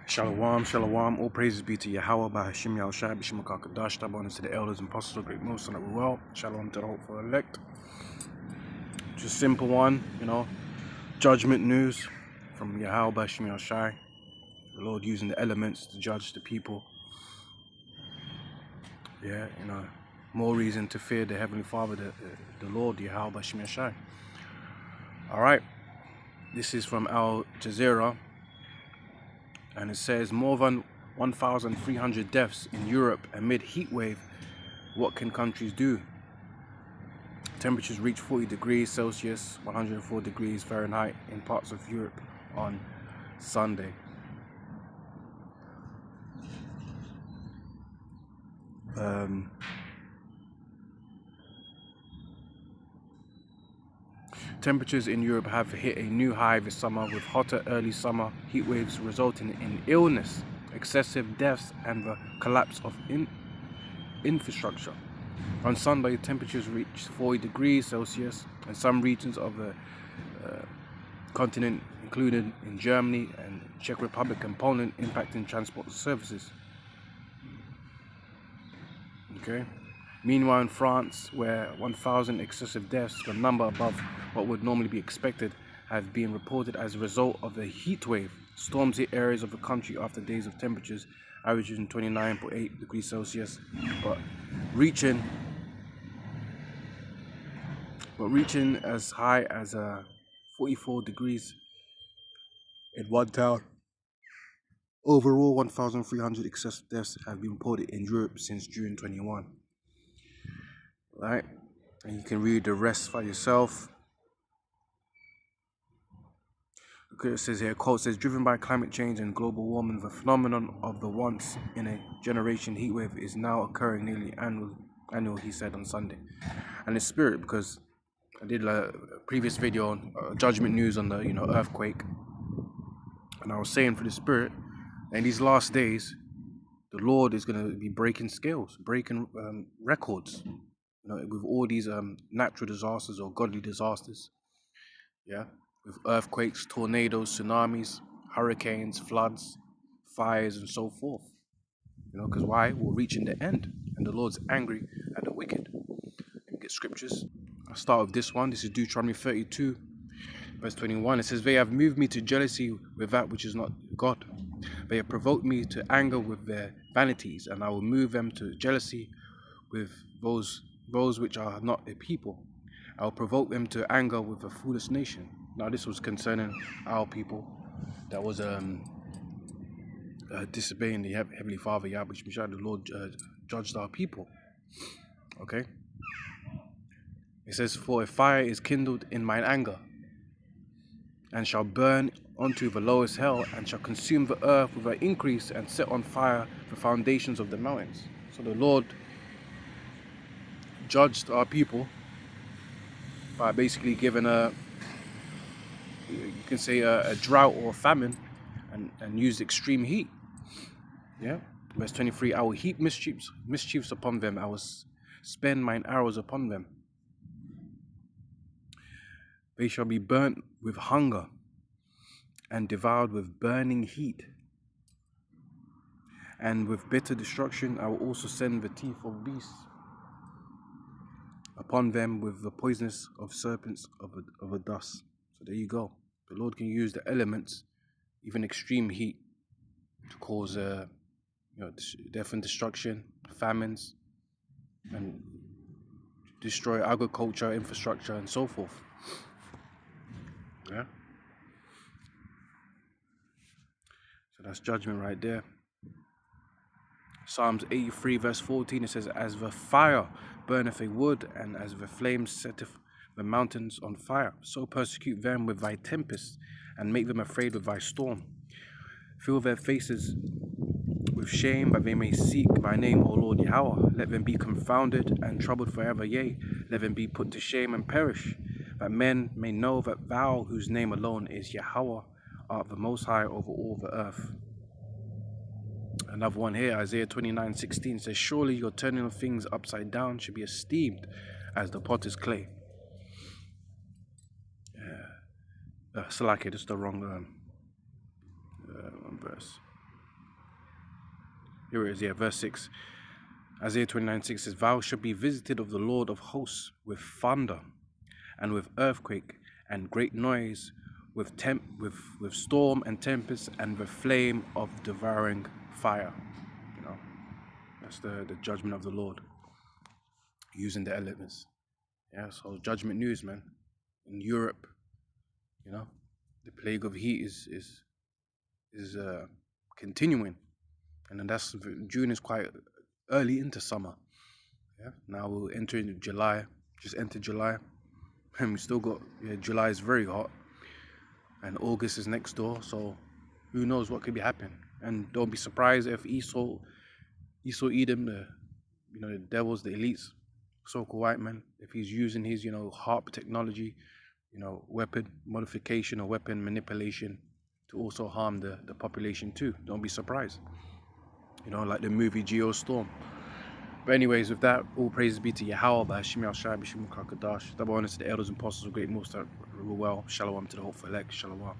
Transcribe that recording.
Shalom, shalom. All praises be to Yahweh by Hashem Yahushai, B'Shem HaKadosh. Double honor to the elders and apostles of the great most, and that we well. Shalom to the hopeful elect. Just simple one, judgment news from Yahweh by Hashem Yahushai. The Lord using the elements to judge the people. Yeah, more reason to fear the Heavenly Father, the Lord, Yahweh by Hashem Yahushai. Alright, this is from Al Jazeera. And it says more than 1,300 deaths in Europe amid heat wave. What can countries do? Temperatures reach 40 degrees Celsius, 104 degrees Fahrenheit in parts of Europe on Sunday. Temperatures in Europe have hit a new high this summer, with hotter early summer heat waves resulting in illness, excessive deaths, and the collapse of infrastructure. On Sunday, temperatures reached 40 degrees Celsius in some regions of the continent, including in Germany and Czech Republic and Poland, impacting transport services. Okay. Meanwhile, in France, where 1,000 excessive deaths, the number above what would normally be expected, have been reported as a result of the heat wave. Storms hit areas of the country after days of temperatures averaging 29.8 degrees Celsius, but reaching as high as 44 degrees in one town. Overall, 1,300 excessive deaths have been reported in Europe since June 21. Right, and you can read the rest by yourself. Okay, it says here, quote says, driven by climate change and global warming, the phenomenon of the once in a generation heat wave is now occurring nearly annual, he said on Sunday. And it's spirit, because I did a previous video on judgment news on the earthquake, and I was saying for the spirit, in these last days, the Lord is going to be breaking scales, breaking records. With all these natural disasters or godly disasters, yeah, with earthquakes, tornadoes, tsunamis, hurricanes, floods, fires, and so forth. Because why? We're reaching the end, and the Lord's angry at the wicked. Let me get scriptures. I'll start with this one. This is Deuteronomy 32, verse 21. It says, "They have moved me to jealousy with that which is not God. They have provoked me to anger with their vanities, and I will move them to jealousy with those which are not a people. I will provoke them to anger with a foolish nation." Now this was concerning our people that was disobeying the Heavenly Father, Yahweh, the Lord judged our people. Okay. It says, "For a fire is kindled in mine anger, and shall burn unto the lowest hell, and shall consume the earth with her increase, and set on fire the foundations of the mountains." So the Lord judged our people by basically giving a drought or a famine, and used extreme heat. Yeah. Verse 23, "I will heap mischiefs upon them. I will spend mine arrows upon them. They shall be burnt with hunger and devoured with burning heat. And with bitter destruction I will also send the teeth of beasts upon them, with the poisonous of serpents of a dust." So there you go. The Lord can use the elements, even extreme heat, to cause death and destruction, famines, and destroy agriculture, infrastructure, and so forth. Yeah. So that's judgment right there. Psalms 83 verse 14, it says, "As the fire burneth a wood, and as the flame setteth the mountains on fire, so persecute them with thy tempest, and make them afraid with thy storm. Fill their faces with shame, that they may seek thy name, O Lord Yahweh. Let them be confounded and troubled forever, yea, let them be put to shame and perish, that men may know that thou, whose name alone is Yahweh, art the most high over all the earth." Another one here, Isaiah 29:16 says, "Surely your turning of things upside down should be esteemed as the potter's clay." Salaki, that's the wrong verse. Here it is, yeah, verse 6. Isaiah 29:6 says, "Thou shalt be visited of the Lord of hosts with thunder, and with earthquake, and great noise, with storm and tempest, and the flame of devouring fire." You know, that's the judgment of the Lord using the elements. Yeah, so judgment news, man. In Europe, you know, the plague of heat is continuing, and then that's June is quite early into summer. Yeah, now we'll enter into July. Just entered July, and we still got July is very hot, and August is next door. So who knows what could be happening? And don't be surprised if Esau Edom, the devils, the elites, so-called white man, if he's using his harp technology, weapon modification or weapon manipulation to also harm the population too. Don't be surprised. Like the movie Geostorm. But anyways, with that, all praises be to Yahweh, by Hashem Yahshai, B'Shem Kakadash. Double honor to the elders and apostles of great most that rule well. Shalom to the hopeful elect. Shalom.